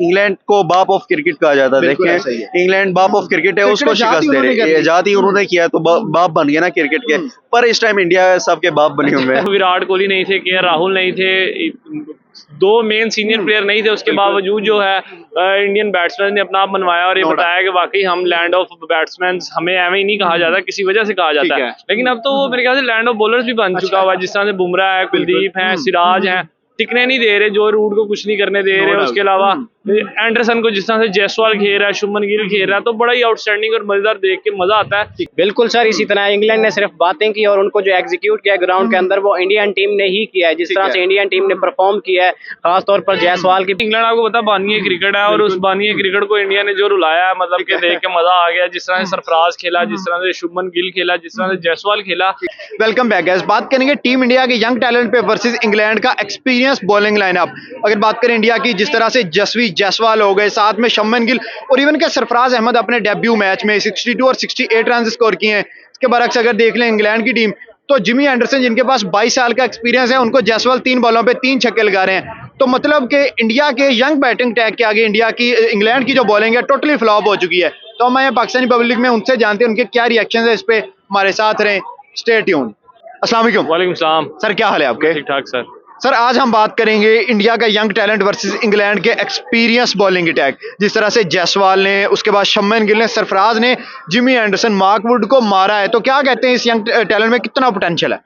England को बाप of cricket कहा जाता है। देखें, इंग्लैंड बाप ऑफ क्रिकेट है, उसको शिकस्त दे रहे हैं। आजादी उन्होंने किया तो बाप बन गया ना क्रिकेट के। पर इस टाइम इंडिया सबके बाप बने हुए हैं। विराट कोहली नहीं थे, के राहुल नहीं थे, दो मेन सीनियर प्लेयर नहीं थे, उसके बावजूद जो है इंडियन बैट्समैन ने अपना आप बनवाया और ये बताया कि वाकई हम लैंड ऑफ बैट्समैन, हमें एवं ही नहीं कहा जाता, किसी वजह से कहा जाता है। लेकिन अब तो वो मेरे ख्याल से लैंड ऑफ बॉलर्स भी बन चुका हुआ है, जिस तरह से बुमराह है, कुलदीप है, सिराज है, टिकने नहीं दे रहे, जो रूट को कुछ नहीं करने दे रहे। उसके अलावा एंडरसन को जिस तरह से जायसवाल खेल रहा है, शुभमन गिल खेल रहा है, तो बड़ा ही आउटस्टैंडिंग और मजेदार देख के मजा आता है। बिल्कुल सर, इसी तरह इंग्लैंड ने सिर्फ बातें की और उनको जो एग्जीक्यूट किया ग्राउंड के अंदर वो इंडियन टीम ने ही किया है। जिस तरह से इंडियन टीम ने परफॉर्म किया है, खासतौर पर जायसवाल की। इंग्लैंड आपको पता बानिए क्रिकेट है और उस बानिए क्रिकेट को इंडिया ने जो रुलाया है, मतलब कि देख के मजा आ गया। जिस तरह से सरफराज खेला, जिस तरह से शुभमन गिल खेला, जिस तरह से जायसवाल खेला। Welcome back guys. बात करेंगे टीम इंडिया के यंग टैलेंट पे वर्सेस इंग्लैंड का एक्सपीरियंस बॉलिंग लाइनअप। अगर बात करें इंडिया की, जिस तरह से जसवी जायसवाल हो गए, साथ में शुभमन गिल और इवन के सरफराज अहमद अपने डेब्यू मैच में 62 और 68 रन स्कोर किए हैं। इसके बरक्स अगर देख लें इंग्लैंड की टीम, तो जिमी एंडरसन जिनके पास 22 साल का एक्सपीरियंस है, उनको जायसवाल 3 बॉलों पे 3 छक्के लगा रहे हैं। तो मतलब कि इंडिया के यंग बैटिंग टैग के आगे इंग्लैंड की जो बॉलिंग है टोटली फ्लॉप हो चुकी है। तो हम पाकिस्तानी पब्लिक में उनसे जानते हैं उनके क्या रिएक्शन है इस पे। हमारे साथ रहें, स्टे ट्यून। अस्सलाम वालेकुम। वालेकुम सलाम सर, क्या हाल है आपके? ठीक ठाक सर। सर, आज हम बात करेंगे इंडिया का यंग टैलेंट वर्सेस इंग्लैंड के एक्सपीरियंस बॉलिंग अटैक। जिस तरह से जायसवाल ने, उसके बाद शुभमन गिल ने, सरफराज ने जिमी एंडरसन, मार्क वुड को मारा है, तो क्या कहते हैं इस यंग टैलेंट में कितना पोटेंशियल है?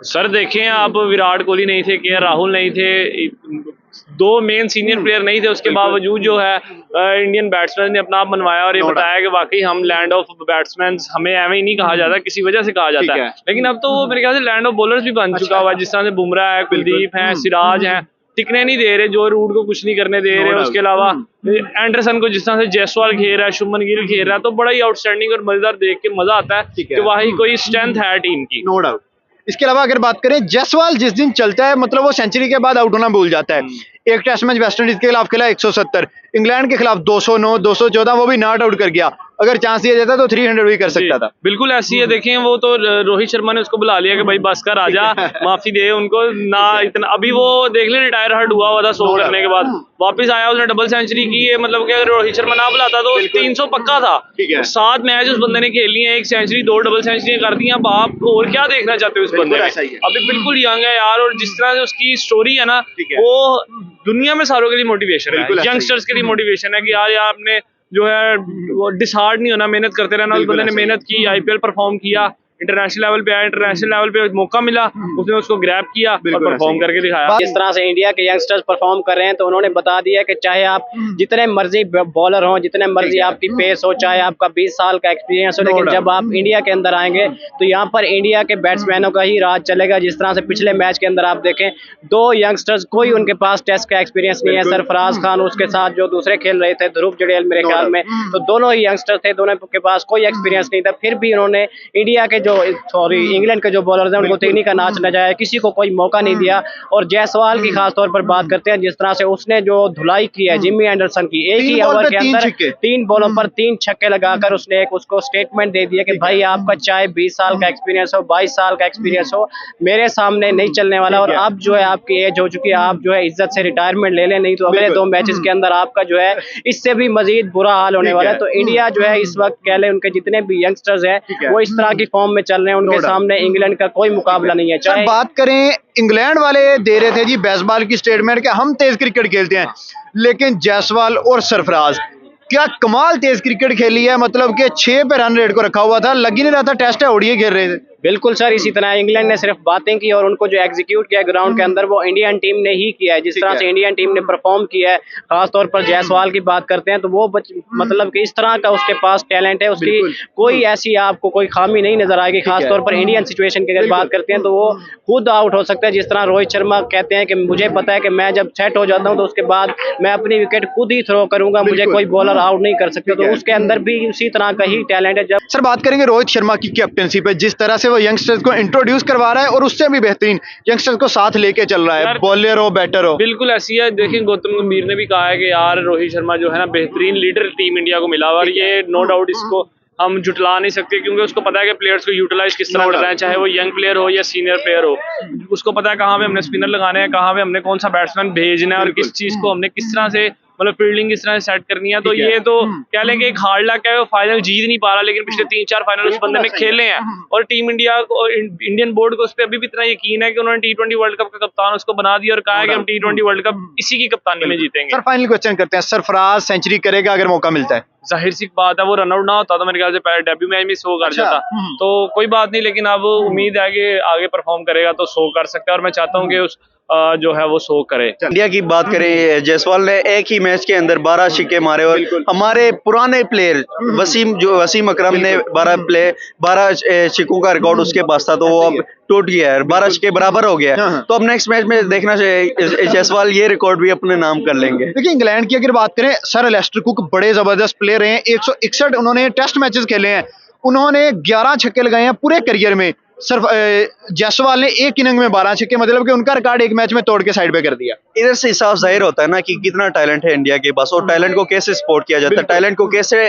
सर देखें, आप विराट कोहली नहीं थे, के राहुल नहीं थे, दो मेन सीनियर प्लेयर नहीं थे, उसके बावजूद जो है इंडियन बैट्समैन ने अपना आप बनवाया और ये बताया कि वाकई हम लैंड ऑफ बैट्समैन, हमें एवं ही नहीं कहा जाता, किसी वजह से कहा जाता है। लेकिन अब तो वो मेरे ख्याल से लैंड ऑफ बॉलर्स भी बन चुका हुआ है, जिस तरह से बुमराह है, कुलदीप है, सिराज है, टिकने नहीं दे रहे, जो रूट को कुछ नहीं करने दे रहे। उसके अलावा एंडरसन को जिस तरह से जायसवाल खेल रहा है, शुभमन गिल खेल रहा है, तो बड़ा ही आउटस्टैंडिंग और मजेदार देख के मजा आता है कि वही कोई स्ट्रेंथ है टीम की। No doubt. इसके अलावा अगर बात करें, जायसवाल जिस दिन चलता है मतलब वो सेंचुरी के बाद आउट होना भूल जाता है। एक टेस्ट मैच वेस्ट इंडीज के खिलाफ खेला 170, इंग्लैंड के खिलाफ 209, 214, वो भी नॉट आउट कर गया। अगर चांस दिया जाता तो 300 भी कर सकता था। बिल्कुल ऐसी है। देखें, वो तो रोहित शर्मा ने उसको बुला लिया कि भाई बस कर, आजा, माफी दे उनको ना इतना। अभी वो देख ले, रिटायर हर्ट हुआ था 100 करने के बाद, वापस आया, उसने डबल सेंचुरी की है। मतलब कि अगर रोहित शर्मा ना बुलाता तो 300 पक्का था। 7 मैच उस बंदे ने खेल लिए, 1 सेंचुरी, 2 डबल सेंचुरी कर दी। अब आप और क्या देखना चाहते हो उस बंदे में? अभी बिल्कुल यंग है यार, और जिस तरह से उसकी स्टोरी है ना, वो दुनिया में सारों के लिए मोटिवेशन है, यंगस्टर्स के लिए मोटिवेशन है कि यार आपने जो है वो डिसहार्ड नहीं होना, मेहनत करते रहना। उस बंदे ने मेहनत की, IPL परफॉर्म किया, इंटरनेशनल लेवल पे आया, इंटरनेशनल लेवल पे मौका मिला, उसने उसको ग्रैब किया और परफॉर्म करके दिखाया। जिस तरह से इंडिया के यंगस्टर्स परफॉर्म कर रहे हैं, तो उन्होंने बता दिया कि चाहे आप जितने मर्जी बॉलर हो, जितने मर्जी आपकी पेस हो, चाहे आपका 20 साल का एक्सपीरियंस हो, लेकिन जब आप इंडिया के अंदर आएंगे तो यहाँ पर इंडिया के बैट्समैनों का ही राज चलेगा। जिस तरह से पिछले मैच के अंदर आप देखें, 2 यंगस्टर्स, कोई उनके पास टेस्ट का एक्सपीरियंस नहीं है। सरफराज खान, उसके साथ जो दूसरे खेल रहे थे ध्रुव जड़ेल मेरे ख्याल में, तो दोनों ही यंगस्टर थे, दोनों के पास कोई एक्सपीरियंस नहीं था। फिर भी उन्होंने इंडिया के जो इंग्लैंड के जो बॉलर्स हैं उनको तकनीक का नाच नचाया, किसी को कोई मौका नहीं दिया। और जायसवाल की खास तौर पर बात करते हैं, जिस तरह से उसने जो धुलाई की है जिमी एंडरसन की, एक ही ओवर के अंदर 3 बॉलों पर 3 छक्के लगाकर उसने एक उसको स्टेटमेंट दे दिया कि भाई आपका चाहे 20 साल का एक्सपीरियंस हो, 22 साल का एक्सपीरियंस हो, मेरे सामने नहीं चलने वाला। और अब जो है आपकी एज हो चुकी है, आप जो है इज्जत से रिटायरमेंट ले लें, नहीं तो अगले 2 मैचेस के अंदर आपका जो है इससे भी मजीद बुरा हाल होने वाला है। तो इंडिया जो है इस वक्त कह लें, उनके जितने भी यंगस्टर्स हैं वो इस तरह की फॉर्म में चल रहे हैं, उनके सामने इंग्लैंड का कोई मुकाबला नहीं है। चाहे बात करें, इंग्लैंड वाले दे रहे थे जी बेसबॉल की स्टेटमेंट के हम तेज क्रिकेट खेलते हैं, लेकिन जायसवाल और सरफराज क्या कमाल तेज क्रिकेट खेली है। मतलब कि 6 पे रन रेट को रखा हुआ था, लग ही नहीं रहा था टेस्ट है, ओडीआई खेल रहे थे। बिल्कुल सर, इसी तरह इंग्लैंड ने सिर्फ बातें की और उनको जो एग्जीक्यूट किया ग्राउंड के अंदर वो इंडियन टीम ने ही किया है। जिस तरह से इंडियन टीम ने परफॉर्म किया है, खासतौर पर जायसवाल की बात करते हैं, तो वो मतलब कि इस तरह का उसके पास टैलेंट है, उसकी कोई ऐसी आपको कोई खामी नहीं नजर आएगी। खासतौर पर इंडियन सिचुएशन की अगर बात करते हैं तो वो खुद आउट हो सकता है। जिस तरह रोहित शर्मा कहते हैं कि मुझे पता है कि मैं जब सेट हो जाता हूँ तो उसके बाद मैं अपनी विकेट खुद ही थ्रो करूंगा, मुझे कोई बॉलर आउट नहीं कर सकता। तो उसके अंदर भी उसी तरह का ही टैलेंट है। जब सर बात करेंगे रोहित शर्मा की कैप्टनसी पे, जिस तरह से वो यंगस्टर्स को इंट्रोड्यूस करवा रहा है और उससे भी बेहतरीन यंगस्टर्स को साथ लेके चल रहा है, बॉलर हो बैटर हो। बिल्कुल ऐसी है। देखिए, गौतम गंभीर ने भी कहा है कि यार रोहित शर्मा जो है ना बेहतरीन लीडर टीम इंडिया को मिला, और ये नो डाउट इसको हम जुटला नहीं सकते, क्योंकि उसको पता है कि प्लेयर्स को यूटिलाइज किस तरह करना है, चाहे वो यंग प्लेयर हो या सीनियर प्लेयर हो। उसको पता है कहाँ पे हमने स्पिनर लगाने हैं, कहाँ पे हमने कौन सा बैट्समैन भेजना है और किस चीज को हमने किस तरह से मतलब फील्डिंग इस तरह से सेट करनी है। तो ये तो कह लें कि एक हार्ड लक है, वो फाइनल जीत नहीं पा रहा, लेकिन पिछले 3-4 फाइनल उस बंदे ने खेले हैं। और टीम इंडिया को, इंडियन बोर्ड को उस पर अभी भी इतना यकीन है कि उन्होंने T20 वर्ल्ड कप का कप्तान उसको बना दिया और कहा है कि हम T20 वर्ल्ड कप इसी की कप्तानी में जीतेंगे। सर फाइनल क्वेश्चन करते हैं, सरफराज सेंचुरी करेगा अगर मौका मिलता है? जाहिर सी बात है, वो रन आउट ना होता तो मेरे ख्याल से पहले डेब्यू मैच में 100 कर जाता। तो कोई बात नहीं, लेकिन अब उम्मीद है कि आगे परफॉर्म करेगा तो 100 कर सकता है, और मैं चाहता हूँ कि उस जो है वो 100 करे। इंडिया की बात करें, जायसवाल ने एक ही मैच के अंदर 12 छक्के मारे, और हमारे पुराने प्लेयर वसीम अकरम ने 12 छक्कों का रिकॉर्ड उसके पास था, तो वो अब टूट गया है, 12 छक्के बराबर हो गया है। तो अब नेक्स्ट मैच में देखना चाहिए जायसवाल ये रिकॉर्ड भी अपने नाम कर लेंगे। देखिए इंग्लैंड की अगर बात करें, सर एलेस्टर कुक बड़े जबरदस्त प्लेयर हैं, 161 उन्होंने टेस्ट मैचेस खेले हैं, उन्होंने 11 छक्के लगाए हैं पूरे करियर में। सिर्फ जायसवाल ने एक इनिंग में 12 छक्के, मतलब कि उनका रिकॉर्ड एक मैच में तोड़ के साइड पे कर दिया। इधर से साफ जाहिर होता है ना कि कितना टैलेंट है इंडिया के पास, और टैलेंट को कैसे सपोर्ट किया जाता है, टैलेंट को कैसे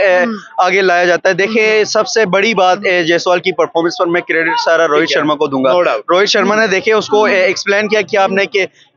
आगे लाया जाता है। देखिए सबसे बड़ी बात जायसवाल की परफॉर्मेंस पर मैं क्रेडिट सारा रोहित शर्मा को दूंगा। रोहित शर्मा ने देखिए उसको एक्सप्लेन किया कि आपने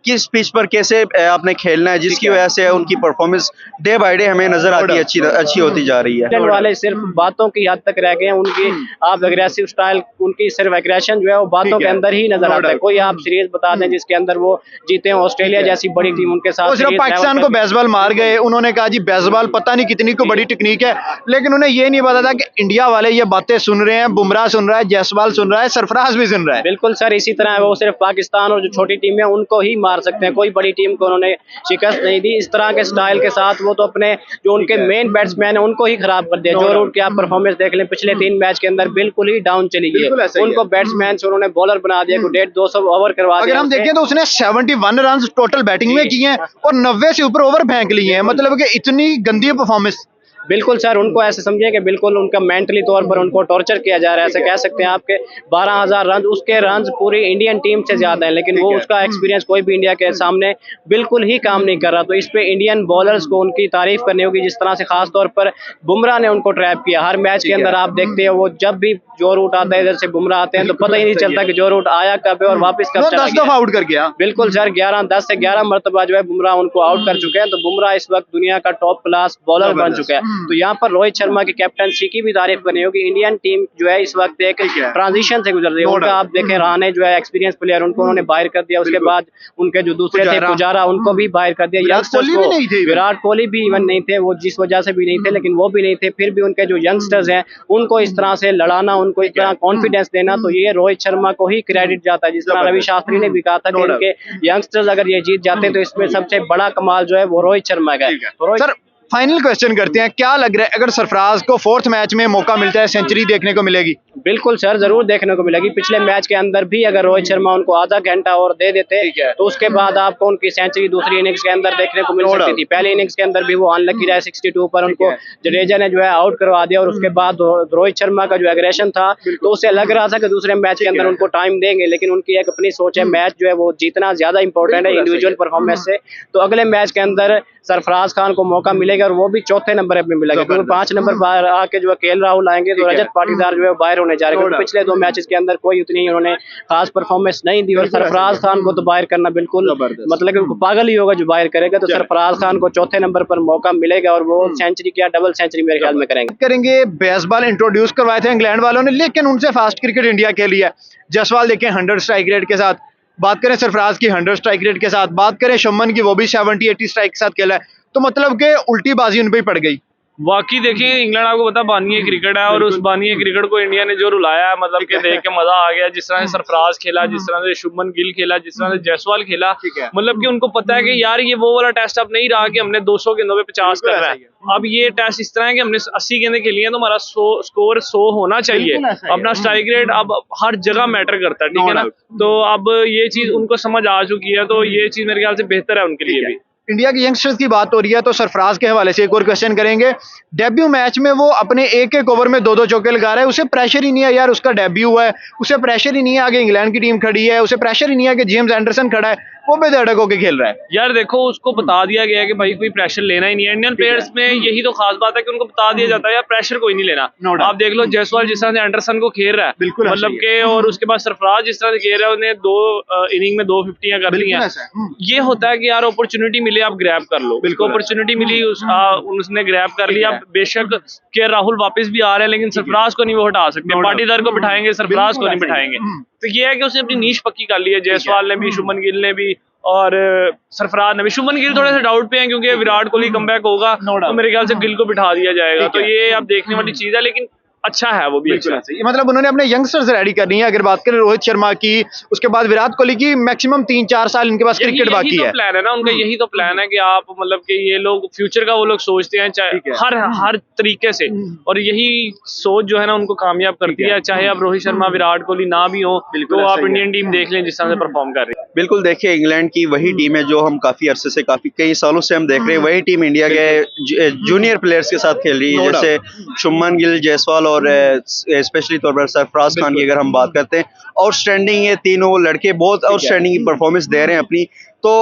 किस पिच पर कैसे आपने खेलना है, जिसकी वजह से उनकी परफॉर्मेंस डे बाय डे हमें नजर आती है अच्छी होती जा रही है। वाले सिर्फ बातों की हद तक रह गए हैं, उनकी आप एग्रेसिव स्टाइल, उनकी सिर्फ एग्रेशन जो है वो बातों के अंदर ही नजर आता है। कोई आप सीरीज बता दें जिसके अंदर वो जीते हैं, ऑस्ट्रेलिया जैसी बड़ी टीम उनके साथ सिर्फ पाकिस्तान को बेसबॉल मार गए, उन्होंने कहा जी बेसबॉल पता नहीं कितनी को बड़ी टेक्निक है, लेकिन उन्हें ये नहीं पता था कि इंडिया वाले ये बातें सुन रहे हैं, बुमराह सुन रहा है, जायसवाल सुन रहा है, सरफराज भी सुन रहा है। बिल्कुल सर, इसी तरह वो सिर्फ पाकिस्तान और जो छोटी टीम है उनको ही मार सकते हैं, कोई बड़ी टीम को उन्होंने शिकस्त नहीं दी। इस तरह के स्टाइल के साथ वो तो अपने जो उनके मेन बैट्समैन है उनको ही खराब कर दिया। जो रूट की आप परफॉर्मेंस देख लें, पिछले 3 मैच के अंदर बिल्कुल ही डाउन चली गई, उनको बैट्समैन से उन्होंने बॉलर बना दिया, 150-200 ओवर करवा दिया। अगर हम देखें तो उसने 71 रन टोटल बैटिंग में किए हैं और 90 से ऊपर ओवर फेंक लिए हैं, मतलब कि इतनी गंदी परफॉर्मेंस। बिल्कुल सर, उनको ऐसे समझिए कि बिल्कुल उनका मेंटली तौर पर उनको टॉर्चर किया जा रहा है, ऐसे कह सकते हैं आपके 12,000 रन, उसके रन पूरी इंडियन टीम से ज्यादा है, लेकिन वो उसका एक्सपीरियंस कोई भी इंडिया के सामने बिल्कुल ही काम नहीं कर रहा। तो इस पे इंडियन बॉलर्स को उनकी तारीफ करनी होगी, जिस तरह से खास तौर पर बुमराह ने उनको ट्रैप किया। हर मैच के अंदर आप देखते हैं वो जब भी जो रूट आता है इधर से बुमराह आते हैं तो पता ही नहीं चलता कि जो रूट आया कब है और वापस कब चला गया। आउट कर गया। बिल्कुल सर, 10 से 11 मरतबा जो है बुमराह उनको आउट कर चुके हैं। तो बुमराह इस वक्त दुनिया का टॉप क्लास बॉलर बन चुका है। तो यहाँ पर रोहित शर्मा की कैप्टनसी की भी तारीफ करनी होगी। इंडियन टीम जो है इस वक्त एक ट्रांजिशन से गुजर रही है। उनका आप देखें, रहाणे जो है एक्सपीरियंस प्लेयर, उनको उन्होंने बाहर कर दिया, उसके बाद उनके जो दूसरे थे पुजारा, उनको भी बाहर कर दिया। यंगस्टर्स को, विराट कोहली भी इवन नहीं थे, वो जिस वजह से भी नहीं थे, लेकिन वो भी नहीं थे, फिर भी उनके जो यंगस्टर्स हैं उनको इस तरह से लड़ाना, उनको इस तरह कॉन्फिडेंस देना, तो ये रोहित शर्मा को ही क्रेडिट जाता है। जिस तरह रवि शास्त्री ने भी कहा था कि उनके यंगस्टर्स अगर ये जीत जाते हैं तो इसमें सबसे बड़ा कमाल जो है वो रोहित शर्मा का है। सर फाइनल क्वेश्चन करते हैं, क्या लग रहा है अगर सरफराज को 4th मैच में मौका मिलता है, सेंचुरी देखने को मिलेगी? बिल्कुल सर, जरूर देखने को मिलेगी। पिछले मैच के अंदर भी अगर रोहित शर्मा उनको आधा घंटा और दे देते तो उसके बाद आपको उनकी सेंचुरी दूसरी इनिंग्स के अंदर देखने को मिल सकती थी। पहली इनिंग्स के अंदर भी वो अनलकी रहे, 62 पर उनको जडेजा ने जो है आउट करवा दिया, और उसके बाद रोहित शर्मा का जो एग्रेशन था तो उसे लग रहा था कि दूसरे मैच के अंदर उनको टाइम देंगे, लेकिन उनकी एक अपनी सोच है, मैच जो है वो जीतना ज्यादा इंपॉर्टेंट है इंडिविजुअल परफॉर्मेंस से। तो अगले मैच के अंदर सरफराज खान को मौका मिलेगा और वो भी 4थे नंबर पे मिलेगा, क्योंकि 5 नंबर पर आके जो है केएल राहुल आएंगे तो रजत पाटीदार जो है बाहर होने जा रहे हैं, क्योंकि पिछले 2 मैचेस के अंदर कोई उतनी उन्होंने खास परफॉर्मेंस नहीं दी। और सरफराज खान को तो बाहर करना बिल्कुल मतलब कि पागल ही होगा जो बाहर करेगा। तो सरफराज खान को 4थे नंबर पर मौका मिलेगा और वो सेंचुरी क्या डबल सेंचुरी मेरे ख्याल में करेंगे। बेसबॉल इंट्रोड्यूस करवाए थे इंग्लैंड वालों ने, लेकिन उनसे फास्ट क्रिकेट इंडिया के लिए जायसवाल देखें 100 स्ट्राइक रेट के साथ, बात करें सरफराज की 100 स्ट्राइक रेट के साथ, बात करें शुभमन की वो भी 70-80 स्ट्राइक के साथ खेला है, तो मतलब कि उल्टी बाजी उन पे ही पड़ गई। वाकई देखिए, इंग्लैंड आपको पता बानिए क्रिकेट है, और उस बानिए क्रिकेट को इंडिया ने जो रुलाया है, मतलब कि देख के मजा आ गया। जिस तरह से सरफराज खेला, जिस तरह से शुभमन गिल खेला, जिस तरह से जायसवाल खेला, मतलब कि उनको पता है कि यार ये वो वाला टेस्ट अब नहीं रहा कि हमने 200 गेंदों पे 50 कर रहा है। अब ये टेस्ट इस तरह है कि हमने 80 गेंदें खेली हैं तो हमारा स्कोर 100 होना चाहिए। अपना स्ट्राइक रेट अब हर जगह मैटर करता है, ठीक है ना। तो अब ये चीज उनको समझ आ चुकी है, तो ये चीज मेरे ख्याल से बेहतर है उनके लिए भी। इंडिया के यंगस्टर्स की बात हो रही है तो सरफराज के हवाले से एक और क्वेश्चन करेंगे। डेब्यू मैच में वो अपने एक ओवर में 2-2 चौके लगा रहा है, उसे प्रेशर ही नहीं है यार, उसका डेब्यू है, उसे प्रेशर ही नहीं है, आगे इंग्लैंड की टीम खड़ी है, उसे प्रेशर ही नहीं है कि जेम्स एंडरसन खड़ा है, वो बेधड़क होकर खेल रहा है। यार देखो, उसको बता दिया गया है कि भाई कोई प्रेशर लेना ही नहीं है। इंडियन प्लेयर्स में यही तो खास बात है कि उनको बता दिया जाता है यार प्रेशर कोई नहीं लेना। No doubt. आप देख लो जायसवाल जिस तरह से एंडरसन को खेल रहा है, बिल्कुल मतलब ऐसा के, और उसके बाद सरफराज जिस तरह से खेल रहा है, उन्हें 2 इनिंग में 2 50 कर ली बिल्कुल हैं। ऐसा है। ये होता है कि यार अपॉर्चुनिटी मिले आप ग्रैब कर लो। बिल्कुल। अपॉर्चुनिटी मिली, उसने ग्रैब कर लिया। बेशक के राहुल वापस भी आ रहे हैं, लेकिन सरफराज को नहीं वो हटा सकते। पाटीदार को बिठाएंगे, सरफराज को नहीं बिठाएंगे। तो ये है कि उसने अपनी नीश पक्की कर ली है। जायसवाल ने भी, शुभमन गिल ने भी, और सरफराज ने भी। शुभमन गिल थोड़े से डाउट पे हैं क्योंकि विराट कोहली कमबैक होगा तो मेरे ख्याल से गिल को बिठा दिया जाएगा। तो ये अब देखने वाली चीज है, लेकिन अच्छा है वो भी। अच्छा है। मतलब उन्होंने अपने यंगस्टर्स रेडी करनी है। अगर बात करें रोहित शर्मा की, उसके बाद विराट कोहली की, मैक्सिमम 3-4 साल इनके पास क्रिकेट बाकी यही तो है। प्लान है ना उनका, यही तो प्लान है कि आप मतलब कि ये लोग फ्यूचर का वो लोग सोचते हैं, चाहे हर तरीके से, और यही सोच जो है ना उनको कामयाब करती है। चाहे अब रोहित शर्मा, विराट कोहली ना भी हो, तो आप इंडियन टीम देख लें जिस तरह से परफॉर्म कर रही है। बिल्कुल, देखिए इंग्लैंड की वही टीम है जो हम काफी अरसे से, काफी कई सालों से हम देख रहे हैं। वही टीम इंडिया के जूनियर प्लेयर्स के साथ खेल रही है, जैसे शुभमन गिल, जायसवाल और स्पेशली तौर पर सरफराज खान की अगर हम बात करते हैं, आउटस्टैंडिंग ये तीनों लड़के बहुत आउटस्टैंडिंग परफॉर्मेंस दे रहे हैं अपनी। तो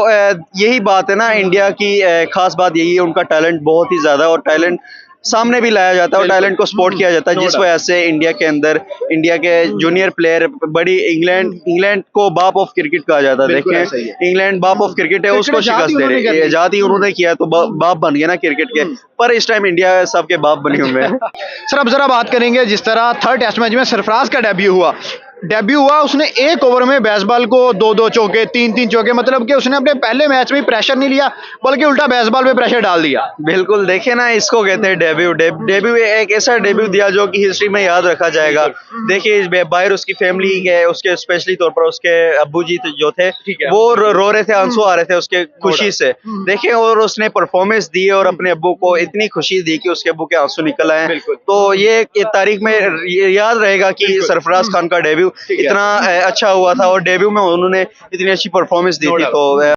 यही बात है ना इंडिया की, खास बात यही है, उनका टैलेंट बहुत ही ज्यादा, और टैलेंट सामने भी लाया जाता है और टैलेंट को सपोर्ट किया जाता है, जिस वजह से इंडिया के अंदर इंडिया के जूनियर प्लेयर बड़ी, इंग्लैंड को बाप ऑफ क्रिकेट कहा जाता है। देखें इंग्लैंड बाप ऑफ क्रिकेट है, उसको शिकस्त दे रहे हैं। आजादी उन्होंने किया तो बाप बन गया ना क्रिकेट के, पर इस टाइम इंडिया सबके बाप बने हुए हैं। सर अब जरा बात करेंगे, जिस तरह थर्ड टेस्ट मैच में सरफराज का डेब्यू हुआ, उसने एक ओवर में बेसबॉल को 2-2 चौके, 3-3 चौके, मतलब कि उसने अपने पहले मैच में प्रेशर नहीं लिया बल्कि उल्टा बेसबॉल पे प्रेशर डाल दिया। बिल्कुल, देखिए ना, इसको कहते हैं डेब्यू एक ऐसा डेब्यू दिया जो कि हिस्ट्री में याद रखा जाएगा। देखिए बाहर उसकी फैमिली के, उसके स्पेशली तौर पर उसके अब्बू जी जो थे वो रो रहे थे, आंसू आ रहे थे उसके खुशी से। देखिए, और उसने परफॉर्मेंस दी और अपने अब्बू को इतनी खुशी दी कि उसके अब्बू के आंसू निकल आए। तो ये तारीख में याद रहेगा कि सरफराज खान का डेब्यू इतना अच्छा हुआ था, और डेब्यू में उन्होंने इतनी अच्छी परफॉर्मेंस दी थी। तो